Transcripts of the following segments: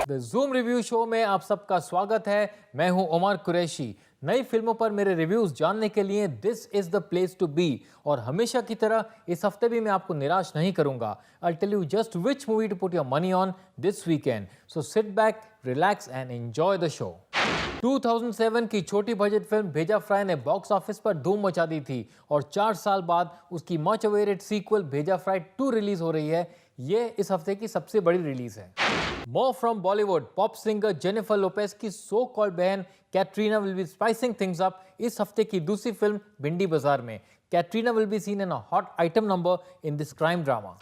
The zoom review show में आप सबका स्वागत है। मैं हूं उमर कुरैशी। नई फिल्मों पर मेरे रिव्यूज जानने के लिए this is the place to be. और हमेशा की तरह इस हफ्ते भी मैं आपको निराश नहीं करूंगा। I tell you just which movie to put your money on this weekend. So sit back, relax and enjoy the show. 2007 की छोटी बजट फिल्म भेजा फ्राई ने बॉक्स ऑफिस पर धूम मचा दी थी और 4 साल बाद उसकी मच अवेटेड सीक्वल भेजा फ्राई 2 रिलीज हो रही है। ये इस हफ्ते की सबसे बड़ी रिलीज है। More from Bollywood, pop singer Jennifer Lopez की सो कॉल्ड बहन Katrina will be spicing things up इस हफ्ते की दूसरी फिल्म भिंडी बाजार में। Katrina will be seen in a hot item number in this crime drama.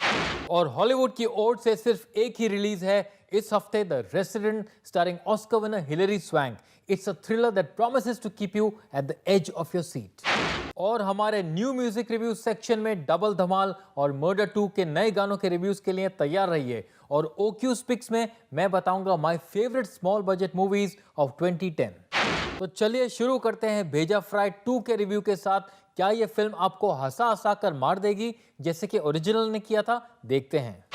और हॉलीवुड की ओर से सिर्फ एक ही रिलीज है इस हफ्ते, The Resident starring Oscar winner Hilary Swank. It's a thriller that promises to keep you at the edge of your seat. और हमारे न्यू म्यूजिक रिव्यू सेक्शन में डबल धमाल और मर्डर 2 के नए गानों के रिव्यूज के लिए तैयार रहिए। और ओक्यू स्पिक्स में मैं बताऊंगा my favourite small budget movies of 2010। तो चलिए शुरू करते हैं भेजा फ्राई 2 के रिव्यू के साथ। क्या यह फिल्म आपको हंसा हंसा कर मार देगी जैसे कि ओरिजिनल ने किया था? देखते हैं।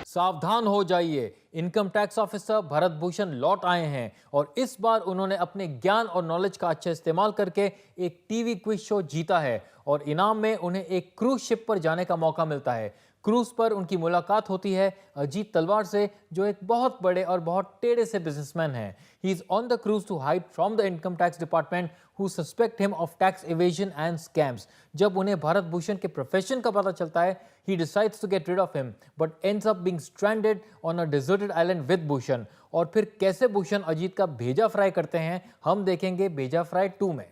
सावधान हो जाइए, income tax officer Bharat Bhushan लौट आए हैं और इस बार उन्होंने अपने ज्ञान और नॉलेज का अच्छा इस्तेमाल करके एक टीवी क्विज शो जीता है और इनाम में उन्हें एक क्रूज शिप पर जाने का मौका मिलता है। क्रूज पर उनकी मुलाकात होती है अजीत तलवार से, जो एक बहुत बड़े और बहुत टेढ़े से बिजनेसमैन हैं। He is on the cruise to hide from the income tax department who suspect him of tax evasion and scams. जब उन्हें भारत भूषण के प्रोफेशन का पता चलता है, he decides to get rid of him, but ends up being stranded on a deserted island with Bhushan. और फिर कैसे भूषण अजीत का भेजा फ्राई करते हैं, हम देखेंगे भेजा फ्राई 2 में।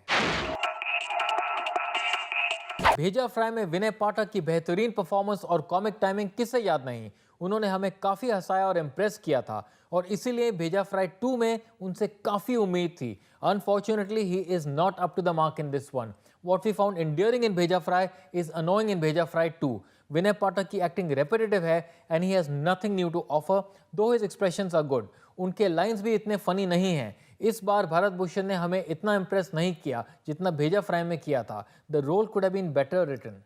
भेजा फ्राई में विनय पाठक की बेहतरीन परफॉर्मेंस और कॉमिक टाइमिंग किसे याद नहीं। उन्होंने हमें काफी हंसाया और इम्प्रेस किया था और इसीलिए भेजा फ्राई 2 में उनसे काफी उम्मीद थी। Unfortunately, he is not up to the mark in this one. What we found endearing in Bheja Fry is annoying in Bheja Fry 2. विनय पाठक की एक्टिंग रेपिटेटिव है and he has nothing new to offer, though his expressions are good. उनके lines भी इतने funny नहीं हैं। इस बार भारत भूषण ने हमें इतना इम्प्रेस नहीं किया जितना भेजा फ्राई में किया था। The role could have been better written.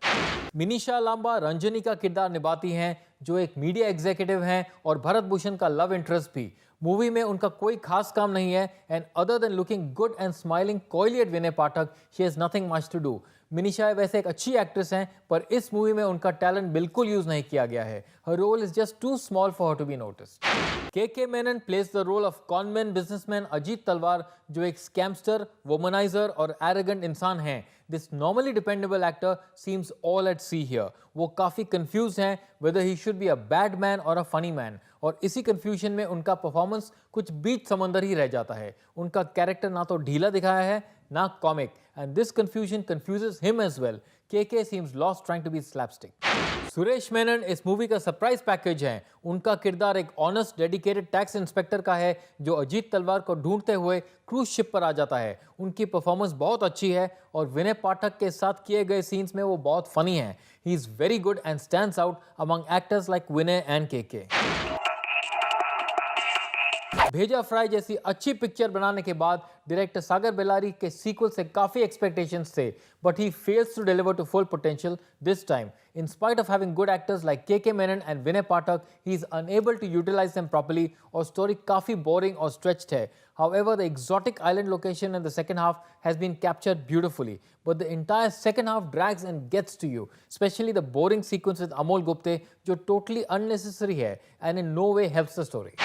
Minissha Lamba Ranjani का किरदार निभाती हैं, जो एक मीडिया एग्जीक्यूटिव हैं और भरत भूषण का लव इंटरेस्ट भी। मूवी में उनका कोई खास काम नहीं है and other than looking good and smiling coyly at Vinay Pathak, she has nothing much to do. Minissha वैसे एक अच्छी एक्ट्रेस हैं, पर इस मूवी में उनका टैलेंट बिल्कुल यूज नहीं किया गया है। Her role is just too small for her to be noticed. K Menon plays the role of conman businessman Ajit Talwar, जो एक स्कैमस्टर, वोमनाइजर और एरोगेंट इंसान हैं। This normally dependable actor seems all at sea here. वो काफी कंफ्यूज हैं whether he should be a bad man or a funny man, और इसी कंफ्यूजन में उनका परफॉर्मेंस कुछ बीच समंदर ही रह जाता है। उनका कैरेक्टर ना तो ढीला दिखाया है ना comic, and this confusion confuses him as well. K seems lost trying to be slapstick. Suresh Menon इस मूवी का सरप्राइज पैकेज है। उनका किरदार एक ऑनेस्ट डेडिकेटेड टैक्स इंस्पेक्टर का है, जो अजीत तलवार को ढूंढते हुए क्रूज शिप पर आ जाता है। उनकी परफॉर्मेंस बहुत अच्छी है और विनय पाठक के साथ किए गए सीन्स में वो बहुत फनी है। He is very good and stands out among actors like Vinay and के। भेजा फ्राई जैसी अच्छी पिक्चर बनाने के बाद डायरेक्टर सागर बेलारी के सीक्वल से काफी एक्सपेक्टेशंस थे, but he fails to deliver to full potential this time. In spite of having good actors like K Menon and Vinay Pathak, he is unable to utilize them properly और story काफी boring और stretched है। However, the exotic island location in the second half has been captured beautifully, but the entire second half drags and gets to you, especially the boring sequence with Amol Gupte, जो totally unnecessary है and in no way helps the story।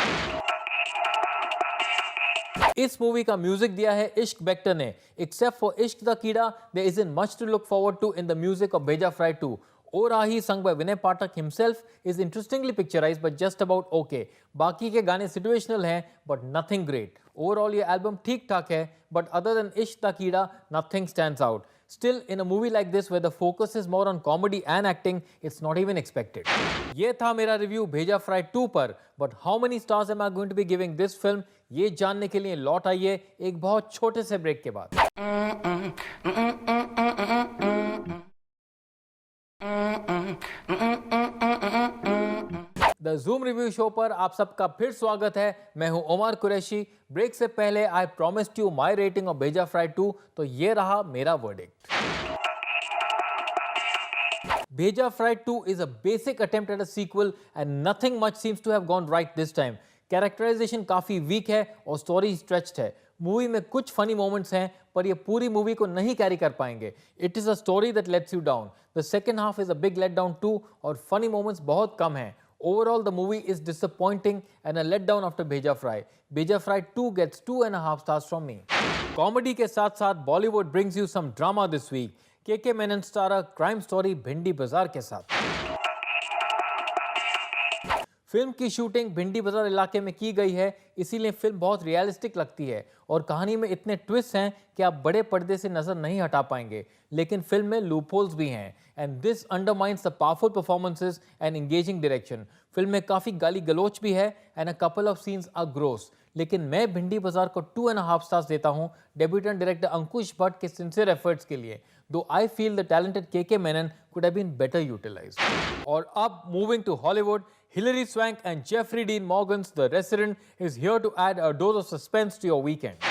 इस movie का music दिया है इश्क बेक्टर ने। Except for Ishq द कीड़ा, there isn't much to look forward to in the music of Bheja fry 2। ओ राही sung by Vinay Pathak himself is interestingly picturized but just about okay। बाकी के गाने सिचुएशनल हैं but nothing great। ओवरऑल ये एल्बम ठीक ठाक है, but other than इश्क द कीड़ा nothing stands out। Still, in a movie like this where the focus is more on comedy and acting, it's not even expected। ये था मेरा रिव्यू भेजा फ्राई 2 पर, but how many stars am I going to be giving this film? ये जानने के लिए लौट आइए एक बहुत छोटे से ब्रेक के बाद। द जूम रिव्यू शो पर आप सबका फिर स्वागत है। मैं हूं उमर कुरैशी। ब्रेक से पहले आई promised you my rating of Bheja fry 2, तो ये रहा मेरा verdict. Bheja Fry 2 is a basic attempt at a sequel and nothing much seems to have gone right this time. Characterisation काफ़ी वीक है और स्टोरी स्ट्रेच्ड है। मूवी में कुछ फनी मोमेंट्स हैं पर ये पूरी मूवी को नहीं कैरी कर पाएंगे। It is a story that lets you down. The second half is a big let down too और फनी मोमेंट्स बहुत कम हैं। Overall, the movie is disappointing and a letdown after Bheja Fry. Bheja Fry 2 gets 2.5 stars from me. Comedy के साथ साथ Bollywood brings you some drama this week. KK Menon star a crime story भिंडी बाजार के साथ। Film की shooting भिंडी बाजार इलाके में की गई है, इसीलिए फिल्म बहुत रियलिस्टिक लगती है और कहानी में इतने ट्विस्ट हैं कि आप बड़े पर्दे से नजर नहीं हटा पाएंगे। लेकिन फिल्म में लूपहोल्स भी हैं and this undermines the powerful performances and engaging direction. Film में काफी गाली गलोच भी है and a couple of scenes are gross. लेकिन मैं भिंडी बाजार को 2.5 स्टार्स देता हूं डेब्यूटेंट डायरेक्टर अंकुश भट्ट के सिंसियर एफर्ट्स के लिए, though I feel the talented KK Menon could have been better utilised. और अब moving to Hollywood, Hilary Swank and Jeffrey Dean Morgan's The Resident is here to add a dose of suspense to your weekend.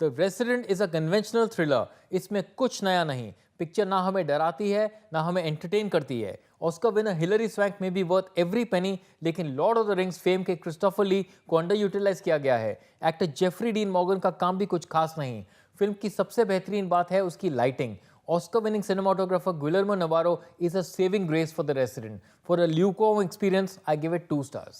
The Resident is a conventional thriller. इसमें कुछ नया नहीं। Picture ना हमें डराती है ना हमें एंटरटेन करती है। ऑस्कर विनर हिलरी स्वैंक में भी वर्थ एवरी पेनी, लेकिन Lord of the rings fame के क्रिस्टोफर ली को अंडर यूटिलाइज किया गया है। एक्टर जेफरी डीन मॉर्गन का काम भी कुछ खास नहीं। फिल्म की सबसे बेहतरीन बात है उसकी lighting. Oscar winning cinematographer Guillermo Navarro is a saving grace for The Resident. For a lukewarm experience, I give it 2 stars.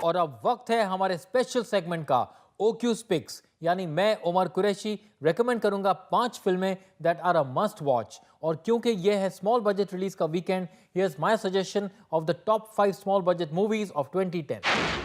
और अब वक्त है हमारे स्पेशल सेगमेंट का OQ's Picks, यानी मैं उमर कुरैशी रेकमेंड करूंगा 5 फिल्में that are a must watch. और क्योंकि यह है स्मॉल बजट रिलीज का weekend, here's my suggestion of the top 5 small budget movies of 2010।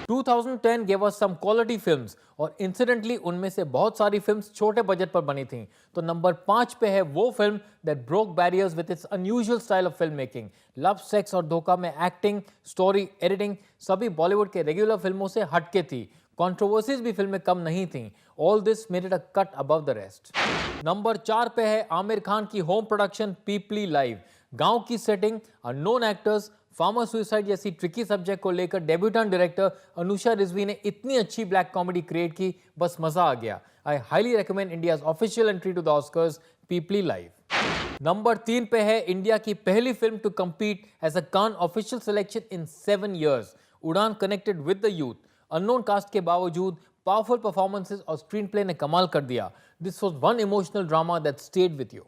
2010 gave us some quality films और इंसिडेंटली उनमें से बहुत सारी फिल्म्स छोटे बजट पर बनी थीं। तो नंबर 5 पे है वो film that broke barriers with its unusual style of film making. Love, sex और धोखा में एक्टिंग, स्टोरी, एडिटिंग सभी बॉलीवुड के रेगुलर फिल्मों से हटके थी। कंट्रोवर्सीज भी फिल्म में कम नहीं थीं। All this made it a cut above the rest. Number 4 पे है आमिर खान की होम प्रोडक्शन पीपली लाइव। गांव की setting, unknown actors, farmer suicide जैसी ट्रिकी सब्जेक्ट को लेकर डेब्यूटेंट डायरेक्टर अनुषा रिजवी ने इतनी अच्छी ब्लैक कॉमेडी क्रिएट की, बस मजा आ गया। I highly recommend India's official entry to the Oscars, Peepli Live. Number 3 पे है इंडिया की पहली film to compete as a Cannes official selection in 7 years, Udaan connected with the youth. Unknown cast के बावजूद पावरफुल परफॉर्मेंसेस और स्क्रीन प्ले ने कमाल कर दिया। This was one emotional drama that stayed with you.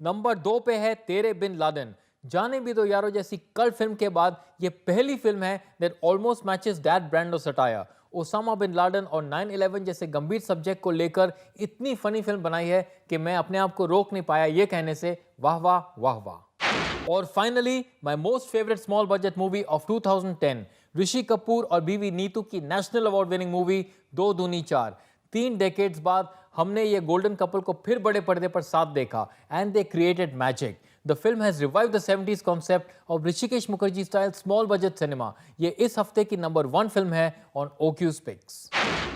Number 2 पे है तेरे बिन लादेन। जाने भी दो यारो जैसी कल्ट फिल्म के बाद ये पहली फिल्म है that almost matches that brand of satire. Osama bin Laden और 9/11 जैसे गंभीर सब्जेक्ट को लेकर इतनी फनी फिल्म बनाई है कि मैं अपने आप को रोक नहीं पाया ये कहने से वाह वाह वाह वाह। और finally my most favourite small budget movie of 2010, Rishi Kapoor और बीवी नीतू की नेशनल अवार्ड विनिंग मूवी 2 दूनी 4। 3 डेकेड्स बाद हमने ये गोल्डन कपल को फिर बड़े पर्दे पर साथ देखा and they created magic. The film has revived the 70s concept of Rishikesh Mukherjee style small budget cinema. ये इस हफ्ते की नंबर 1 फिल्म है on OQ's Picks।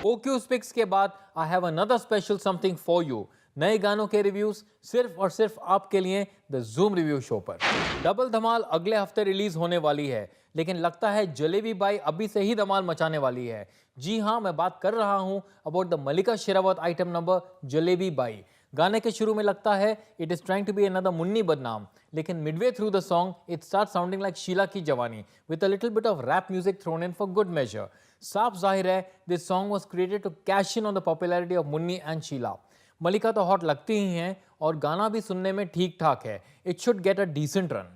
OQ's Picks के बाद I have another special something for you. नए गानों के रिव्यूज सिर्फ और सिर्फ आपके लिए द जूम रिव्यू शो पर। डबल धमाल अगले हफ्ते रिलीज होने वाली है, लेकिन लगता है जलेबी बाई अभी से ही धमाल मचाने वाली है। जी हां, मैं बात कर रहा हूं about the Mallika Sherawat item number Jalebi Bai. गाने के शुरू में लगता है it is trying to be another Munni Badnaam, लेकिन midway through the song it start sounding like Sheila ki Jawani with a little bit of rap music thrown in for good measure. साफ जाहिर है this song was created to cash in on the popularity of Munni and Sheila. Mallika तो hot लगती ही हैं और गाना भी सुनने में ठीक ठाक है। It should get a decent run.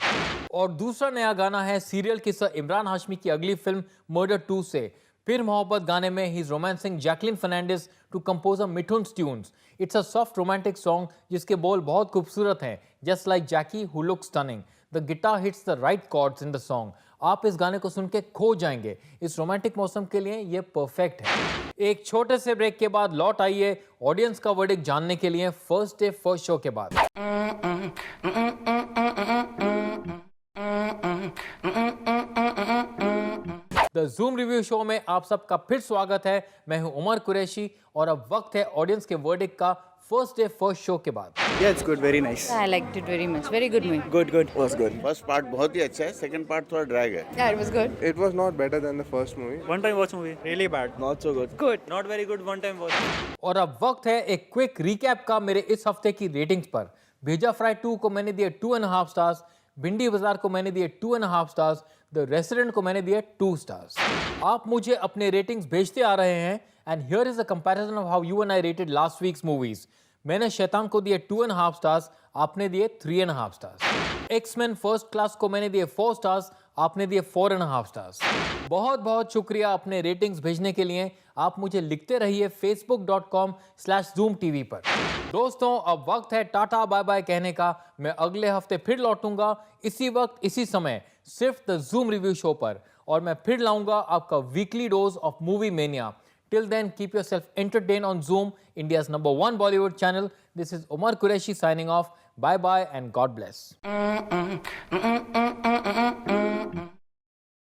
और दूसरा नया गाना है सीरियल किस्सा इमरान हाशमी की अगली फिल्म मर्डर 2 से। फिर मोहब्बत गाने में ही is romancing Jacqueline Fernandez to compose a Mithoon's tunes. It's a soft romantic song जिसके बोल बहुत खूबसूरत हैं, just like Jackie who look stunning. The guitar hits the right chords in the song. आप इस गाने को सुन के खो जाएंगे। इस रोमांटिक मौसम के लिए ये परफेक्ट है। एक छोटे से ब्रेक के बाद लौट आइए ऑडियंस का वर्डिक्ट जानने के लिए फर्स्ट डे फर्स्ट शो के बाद। द जूम रिव्यू शो में आप सबका फिर स्वागत है। मैं हूं उमर कुरैशी और अब वक्त है ऑडियंस के वर्डिक्ट का फर्स्ट डे फर्स्ट शो के बाद। Yeah, it's good, very nice. I liked it very much. Very good movie. Good. Was good. First part बहुत ही अच्छा है, सेकंड पार्ट थोड़ा ड्रैग है। Yeah, it was good. It was not better than the first movie. One time watch movie. Really bad. Not so good. Good. Not very good. One time watch. और अब वक्त है एक quick recap का मेरे इस हफ्ते की रेटिंग्स पर। भेजा फ्राई 2 को मैंने दिए 2.5 स्टार्स, भिंडी बाजार को मैंने दिए 2.5 स्टार्स, द रेसिडेंट को मैंने दिए 2 स्टार्स। आप मुझे अपने रेटिंग्स भेजते आ रहे हैं and here is a comparison of how you and I rated last weeks movies. मैंने शैतान को दिए 2.5 स्टार्स, आपने दिए 3.5 स्टार्स। एक्समैन फर्स्ट क्लास को मैंने दिए 4 स्टार्स, आपने दिए 4.5 स्टार्स। बहुत बहुत शुक्रिया अपने रेटिंग्स भेजने के लिए। आप मुझे लिखते रहिए facebook.com/zoomtv पर। दोस्तों अब वक्त है टाटा बाय बाय कहने का। मैं अगले हफ्ते फिर लौटूंगा इसी वक्त इसी समय, सिर्फ द जूम रिव्यू शो पर, और मैं फिर लाऊंगा आपका weekly dose of movie mania. Till then, keep yourself entertained on Zoom, India's #1 Bollywood channel. This is Omar Qureshi signing off. Bye bye and God bless.